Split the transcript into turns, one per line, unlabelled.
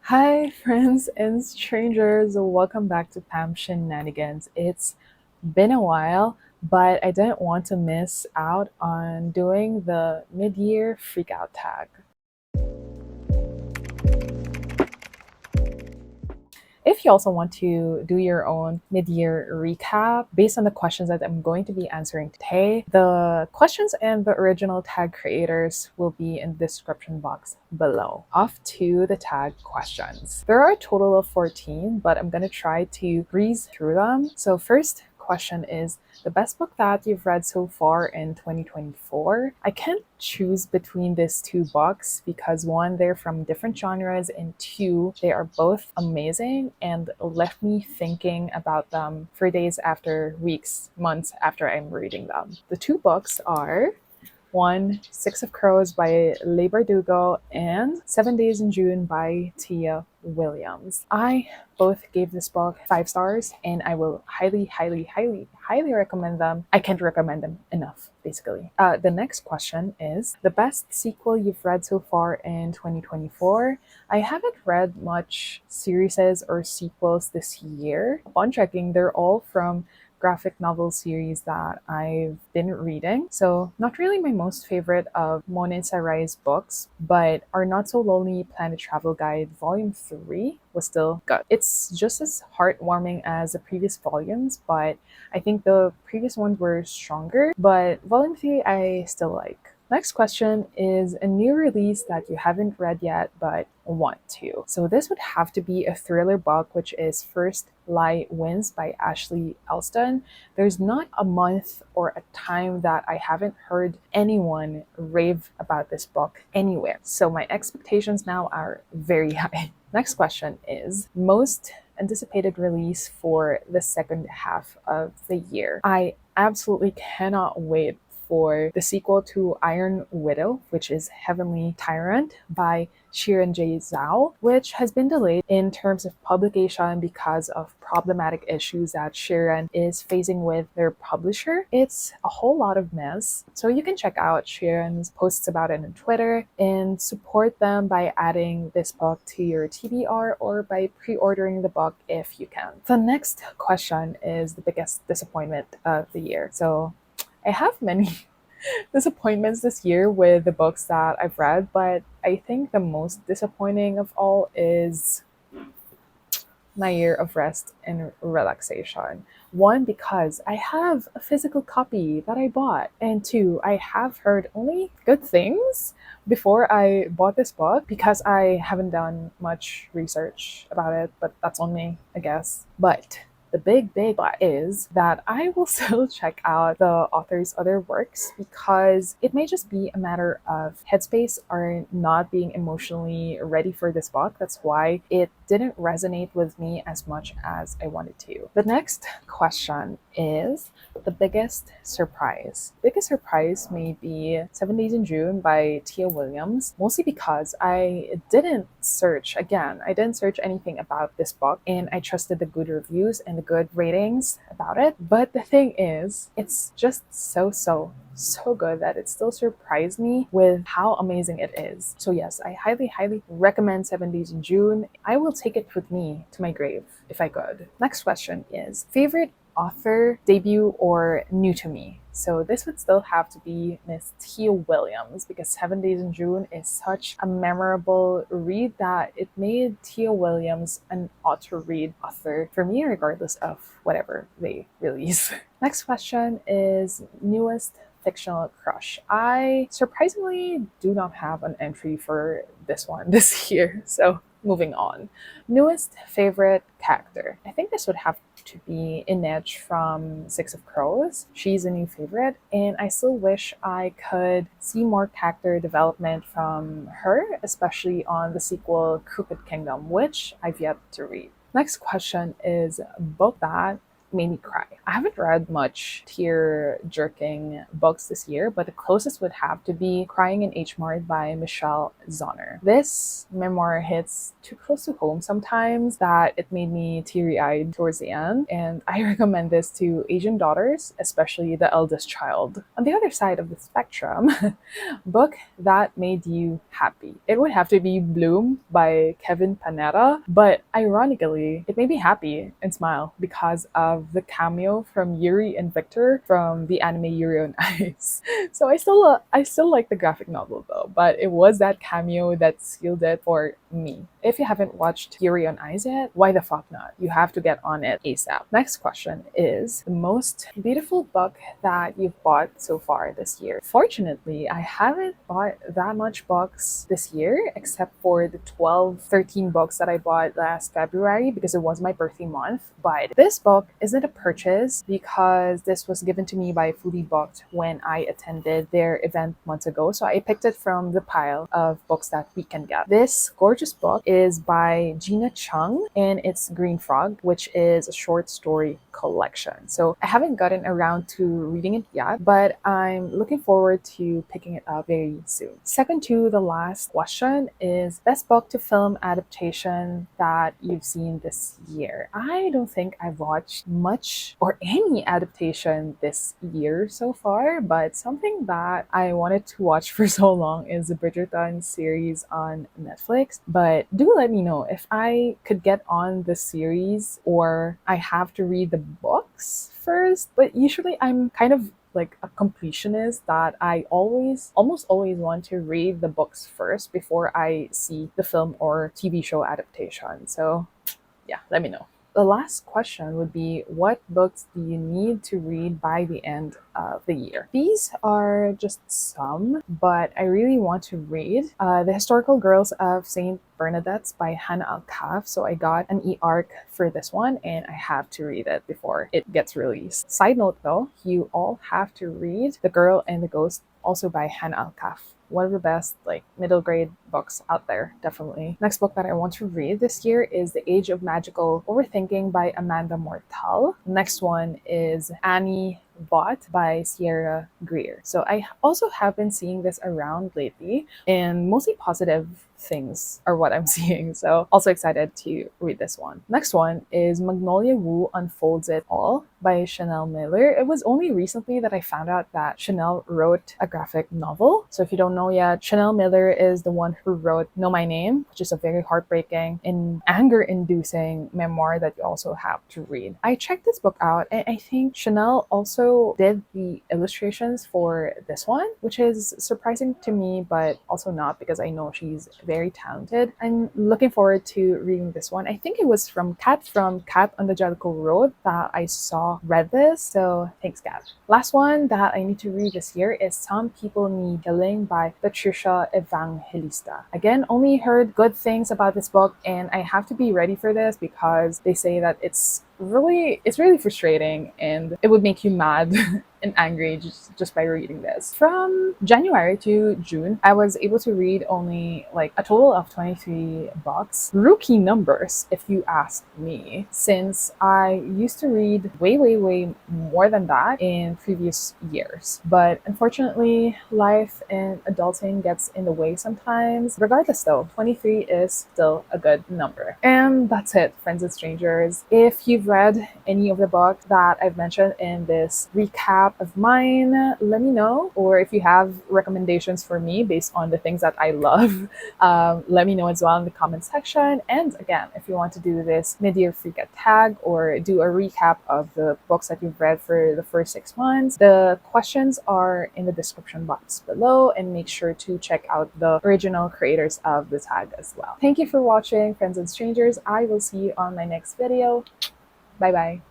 Hi, friends and strangers. Welcome back to Pam Shenanigans. It's been a while, but I didn't want to miss out on doing the mid year freakout tag. If you also want to do your own mid year recap based on the questions that I'm going to be answering today, the questions and the original tag creators will be in the description box below. Off to the tag questions. There are a total of 14, but I'm going to try to breeze through them. So, first question is the best book that you've read so far in 2024. I can't choose between these two books because one, they're from different genres, and two, they are both amazing and left me thinking about them for days after, weeks, months after I'm reading them. The two books are one, Six of Crows by Leigh Bardugo, and 7 Days in June by Tia Williams. I both gave this book 5 stars, and I will highly recommend them. I can't recommend them enough, basically. The next question is the best sequel you've read so far in 2024. I haven't read much series or sequels this year. Upon checking, they're all from graphic novel series that I've been reading. So not really my most favorite of Mona Sarai's books, but Our Not So Lonely Planet Travel Guide Volume 3 was still good. It's just as heartwarming as the previous volumes, but I think the previous ones were stronger. But Volume 3 I still like. Next question is a new release that you haven't read yet but want to. So this would have to be a thriller book, which is First Lie Wins by Ashley Elston. There's not a month or a time that I haven't heard anyone rave about this book anywhere. So my expectations now are very high. Next question is most anticipated release for the second half of the year. I absolutely cannot wait for the sequel to Iron Widow, which is Heavenly Tyrant by Shiren J. Zhao, which has been delayed in terms of publication because of problematic issues that Shiren is facing with their publisher. It's a whole lot of mess. So you can check out Shiren's posts about it on Twitter and support them by adding this book to your TBR or by pre-ordering the book if you can. The next question is the biggest disappointment of the year. So I have many disappointments this year with the books that I've read, but I think the most disappointing of all is My Year of Rest and Relaxation. One, because I have a physical copy that I bought, and two, I have heard only good things before I bought this book because I haven't done much research about it, but that's on me, I guess. But the big but is that I will still check out the author's other works because it may just be a matter of headspace or not being emotionally ready for this book. That's why it didn't resonate with me as much as I wanted to. The next question is the biggest surprise. Biggest surprise may be 7 Days in June by Tia Williams, mostly because I didn't search anything about this book and I trusted the good reviews and the good ratings about it. But the thing is, it's just so good that it still surprised me with how amazing it is. So yes, I highly recommend 7 Days in June. I will take it with me to my grave if I could. Next question is favorite author, debut, or new to me? So this would still have to be Miss Tia Williams because 7 Days in June is such a memorable read that it made Tia Williams an ought-to-read author for me, regardless of whatever they release. Next question is newest fictional crush. I surprisingly do not have an entry for this one this year, so moving on. Newest favorite character. I think this would have to be Inej from Six of Crows. She's a new favorite, and I still wish I could see more character development from her, especially on the sequel Crooked Kingdom, which I've yet to read. Next question is book that made me cry. I haven't read much tear-jerking books this year, but the closest would have to be Crying in H Mart by Michelle Zauner. This memoir hits too close to home sometimes that it made me teary-eyed towards the end, and I recommend this to Asian daughters, especially the eldest child. On the other side of the spectrum, book that made you happy. It would have to be Bloom by Kevin Panetta, but ironically, it made me happy and smile because of the cameo from Yuri and Victor from the anime Yuri on Ice. So I still like the graphic novel though, but it was that cameo that sealed it for me. If you haven't watched Yuri on Ice yet, why the fuck not? You have to get on it ASAP. Next question is the most beautiful book that you've bought so far this year. Fortunately, I haven't bought that much books this year except for the 13 books that I bought last February because it was my birthday month. But this book isn't a purchase because this was given to me by Fully Booked when I attended their event months ago. So I picked it from the pile of books that we can get. This gorgeous book is by Gina Chung and it's Green Frog, which is a short story collection. So I haven't gotten around to reading it yet, but I'm looking forward to picking it up very soon. Second to the last question is best book to film adaptation that you've seen this year. I don't think I've watched much or any adaptation this year so far, but something that I wanted to watch for so long is the Bridgerton series on Netflix. But do let me know if I could get on the series or I have to read the books first. But usually I'm kind of like a completionist that I almost always want to read the books first before I see the film or TV show adaptation. So yeah, let me know. The last question would be, what books do you need to read by the end of the year? These are just some, but I really want to read The Historical Girls of St. Bernadette's by Hannah Alkaf. So I got an e-arc for this one and I have to read it before it gets released. Side note though, you all have to read The Girl and the Ghost, also by Hannah Alkaf. One of the best like middle grade books out there, definitely. Next book that I want to read this year is The Age of Magical Overthinking by Amanda Mortal. Next one is Annie Bought by Sierra Greer. So I also have been seeing this around lately and mostly positive things are what I'm seeing. So also excited to read this one. Next one is Magnolia Wo Unfolds It All by Chanel Miller. It was only recently that I found out that Chanel wrote a graphic novel. So if you don't know yet, Chanel Miller is the one who wrote Know My Name, which is a very heartbreaking and anger-inducing memoir that you also have to read. I checked this book out and I think Chanel also did the illustrations for this one, which is surprising to me, but also not because I know she's very talented. I'm looking forward to reading this one. I think it was from Kat on the Jellicoe Road that I read this. So thanks, Kat. Last one that I need to read this year is Some People Need Healing by Patricia Evangelista. Again, only heard good things about this book and I have to be ready for this because they say that it's really frustrating and it would make you mad and angry just by reading this. From January to June, I was able to read only like a total of 23 books. Rookie numbers, if you ask me, since I used to read way more than that in previous years. But unfortunately, life and adulting gets in the way sometimes. Regardless though, 23 is still a good number. And that's it, friends and strangers. If you've read any of the books that I've mentioned in this recap of mine, let me know. Or if you have recommendations for me based on the things that I love, let me know as well in the comment section. And again, if you want to do this mid-year freakout tag or do a recap of the books that you've read for the first 6 months, the questions are in the description box below, and make sure to check out the original creators of the tag as well. Thank you for watching, friends and strangers. I will see you on my next video. Bye bye.